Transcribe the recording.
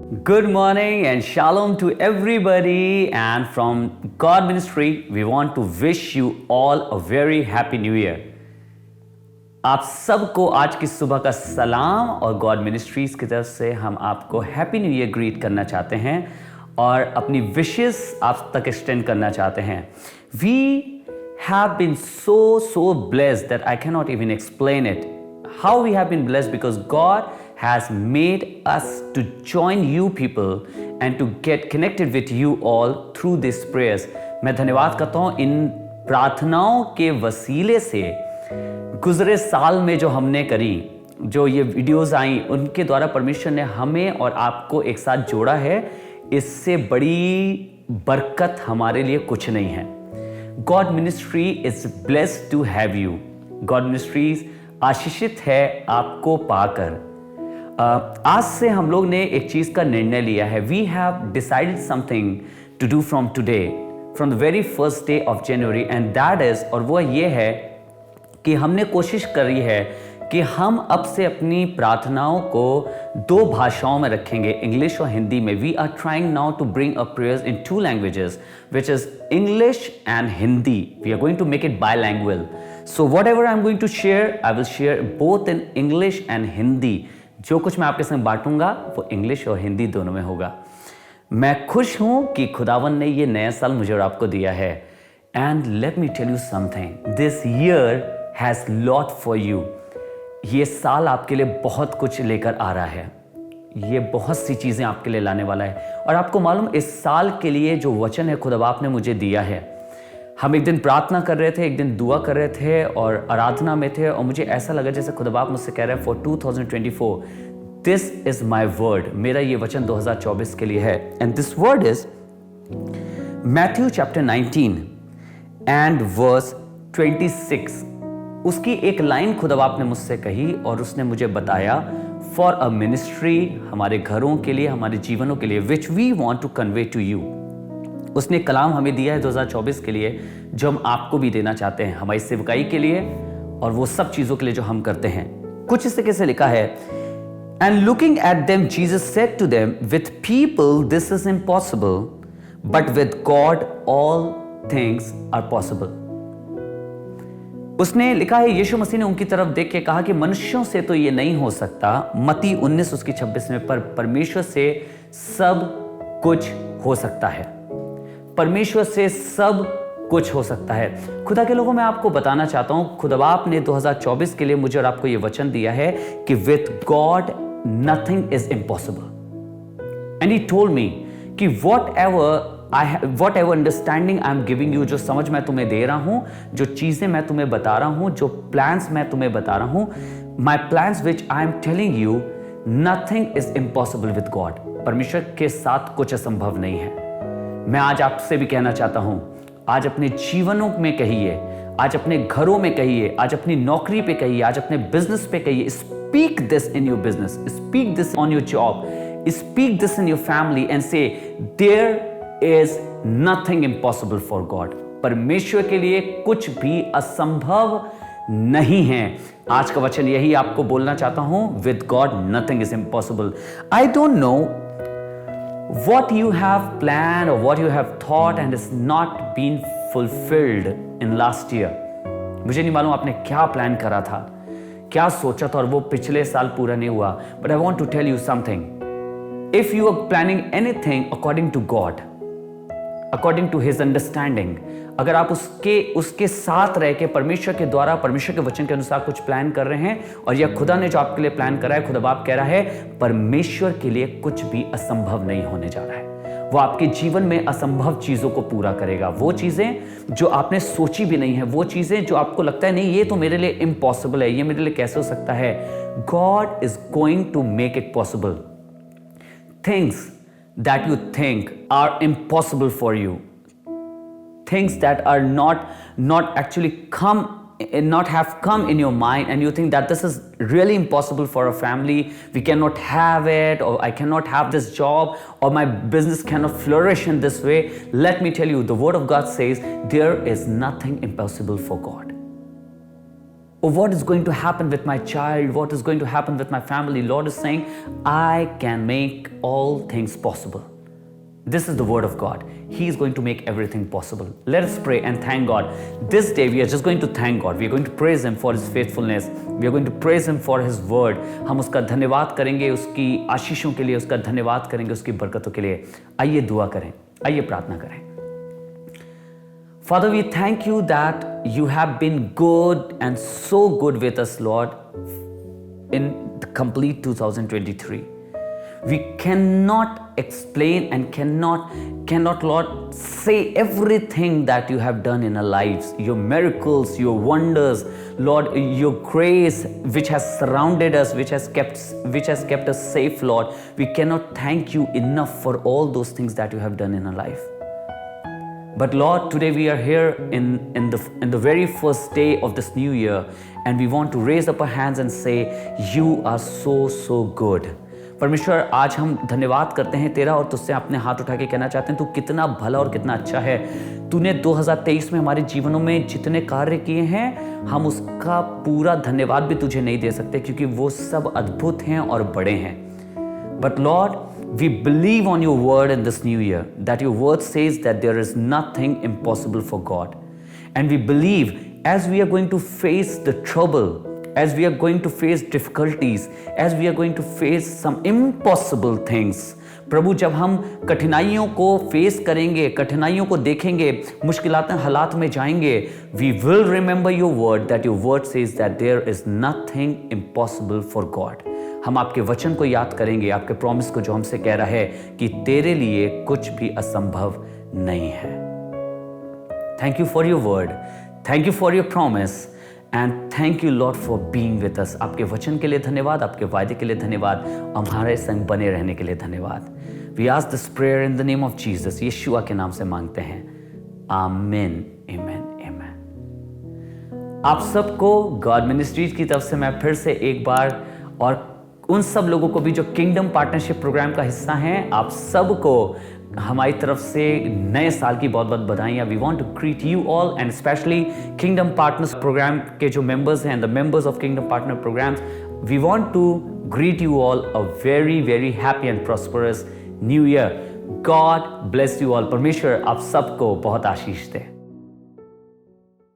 Good morning and shalom to everybody. And from God Ministry, we want to wish you all a very happy new year. आप सबको आज की सुबह का सलाम और गॉड मिनिस्ट्रीज की तरफ से हम आपको हैप्पी न्यू ईयर ग्रीट करना चाहते हैं और अपनी विशेस आप तक एक्सटेंड करना चाहते हैं. We have been so blessed that I cannot even explain it. How we have been blessed because God has made us to join you people and to get connected with you all through these prayers. मैं धन्यवाद करता हूँ इन प्रार्थनाओं के वसीले से गुजरे साल में जो हमने करी, जो ये वीडियोस आई, उनके द्वारा परमेश्वर ने हमें और आपको एक साथ जोड़ा है. इससे बड़ी बरकत हमारे लिए कुछ नहीं है. God ministry is blessed to have you. God ministries आशीषित है आपको पाकर. आज से हम लोग ने एक चीज का निर्णय लिया है. We have decided something to do from today, from the very first day of January, and that is, और वो ये है कि हमने कोशिश करी है कि हम अब से अपनी प्रार्थनाओं को दो भाषाओं में रखेंगे, इंग्लिश और हिंदी में. We are trying now to bring a prayers in two languages, which is English and Hindi. We are going to make it bilingual. So what ever I am going to share, I will share both in English and Hindi. जो कुछ मैं आपके संग बांटूंगा वो English और हिंदी दोनों में होगा. मैं खुश हूं कि खुदावन ने ये नया साल मुझे और आपको दिया है. And let me tell you something, this year has lot for you. ये साल आपके लिए बहुत कुछ लेकर आ रहा है. ये बहुत सी चीजें आपके लिए लाने वाला है. और आपको मालूम, इस साल के लिए जो वचन है खुदा बाप ने मुझे दिया है, हम एक दिन प्रार्थना कर रहे थे, एक दिन दुआ कर रहे थे और आराधना में थे, और मुझे ऐसा लगा जैसे खुदा बाप मुझसे कह रहा है for 2024 this is my word. मेरा ये वचन 2024 के लिए है. And this word is Matthew chapter 19 and verse 26. उसकी एक लाइन खुदा बाप ने मुझसे कही और उसने मुझे बताया फॉर अ मिनिस्ट्री, हमारे घरों के लिए, हमारे जीवनों के लिए, which we want to convey to you. उसने कलाम हमें दिया है 2024 के लिए, जो हम आपको भी देना चाहते हैं, हमारी सेवकाई के लिए और वो सब चीजों के लिए जो हम करते हैं. कुछ इस तरीके से लिखा है, and looking at them Jesus said to them, with people this is impossible, but with God all things are possible. उसने लिखा है, यीशु मसीह ने उनकी तरफ देख के कहा कि मनुष्यों से तो ये नहीं हो सकता, मत्ती 19 उसकी 26 में, पर परमेश्वर से सब कुछ हो सकता है. परमेश्वर से सब कुछ हो सकता है. खुदा के लोगों, मैं आपको बताना चाहता हूं, खुदा बाप ने 2024 के लिए मुझे और आपको यह वचन दिया है कि with God nothing is impossible. And he told me कि whatever understanding I am giving you, जो समझ मैं तुम्हें दे रहा हूं, जो चीजें मैं तुम्हें बता रहा हूं, जो प्लान्स मैं तुम्हें बता रहा हूं, my plans which I am telling you, nothing is impossible with God. परमेश्वर के साथ कुछ असंभव नहीं है. मैं आज आपसे भी कहना चाहता हूं, आज अपने जीवनों में कहिए, आज अपने घरों में कहिए, आज अपनी नौकरी पे कहिए, आज अपने बिजनेस पे कहिए, speak this in your business, speak this on your job, speak this in your family and say there is nothing impossible for God. परमेश्वर के लिए कुछ भी असंभव नहीं है. आज का वचन यही आपको बोलना चाहता हूं, with God nothing is impossible. I don't know what you have planned or what you have thought and is not been fulfilled in last year. मुझे नहीं मालूम आपने क्या प्लान करा था, क्या सोचा था और वो पिछले साल पूरा नहीं हुआ. But I want to tell you something. If you are planning anything according to God, according to His understanding, अगर आप उसके साथ रह के परमेश्वर के द्वारा, परमेश्वर के वचन के अनुसार कुछ प्लान कर रहे हैं, और यह खुदा ने जो आपके लिए प्लान करा है, खुदा बाप कह रहा है परमेश्वर के लिए कुछ भी असंभव नहीं होने जा रहा है. वो आपके जीवन में असंभव चीजों को पूरा करेगा. वो चीजें जो आपने सोची भी नहीं है, वो चीजें जो आपको लगता है नहीं ये तो मेरे लिए इम्पॉसिबल है, ये मेरे लिए कैसे हो सकता है, God is going to make it possible. Things that you think are impossible for you, things that are not actually not have come in your mind, and you think that this is really impossible for a family, we cannot have it, or I cannot have this job, or my business cannot flourish in this way. Let me tell you, the word of God says there is nothing impossible for God. or what is going to happen with my child, what is going to happen with my family. Lord is saying, I can make all things possible. This is the word of God. He is going to make everything possible. Let us pray and thank God. This day we are just going to thank God. We are going to praise Him for His faithfulness. We are going to praise Him for His word. हम उसका धन्यवाद करेंगे, उसकी आशीषों के लिए उसका धन्यवाद करेंगे, उसकी बरकतों के लिए। आइए दुआ करें, आइए प्रार्थना करें। Father, we thank you that you have been good and so good with us, Lord, in the complete 2023. We cannot explain and cannot, Lord, say everything that you have done in our lives. Your miracles, your wonders, Lord, your grace which has surrounded us, which has kept us safe, Lord. We cannot thank you enough for all those things that you have done in our life. But Lord, today we are here in the very first day of this new year, and we want to raise up our hands and say, you are so good. परमेश्वर, आज हम धन्यवाद करते हैं तेरा और तुझसे अपने हाथ उठा के कहना चाहते हैं, तू कितना भला और कितना अच्छा है। तूने 2023 में हमारे जीवनों में जितने कार्य किए हैं, हम उसका पूरा धन्यवाद भी तुझे नहीं दे सकते, क्योंकि वो सब अद्भुत हैं और बड़े हैं। But Lord, we believe on your word in this new year, that your word says that there is nothing impossible for God. And we believe as we are going to face the trouble, as we are going to face difficulties, as we are going to face some impossible things, प्रभु, जब हम कठिनाइयों को face करेंगे, कठिनाइयों को देखेंगे, मुश्किलात हालात में जाएंगे, we will remember your word, that your word says that there is nothing impossible for God. हम आपके वचन को याद करेंगे, आपके प्रॉमिस को जो हमसे कह रहा है कि तेरे लिए कुछ भी असंभव नहीं है। Thank you for your word, thank you for your promise, and thank you Lord for being with us. आपके वचन के लिए धन्यवाद, आपके वायदे के लिए धन्यवाद, हमारे संग बने रहने के लिए धन्यवाद। We ask this prayer in the name of Jesus. यीशुआ के नाम से मांगते हैं, आमीन, आमीन, आमीन। आप सबको गॉड मिनिस्ट्रीज की तरफ से मैं फिर से एक बार, और उन सब लोगों को भी जो किंगडम पार्टनरशिप प्रोग्राम का हिस्सा हैं, आप सबको हमारी तरफ से नए साल की बहुत बहुत बधाइयाँ। We want to greet you all and specially kingdom partners program के जो मेंबर्स हैं, the members of kingdom partner programs, we want to greet you all a very very happy and prosperous new year. God bless you all. परमेश्वर आप सबको बहुत आशीष दे।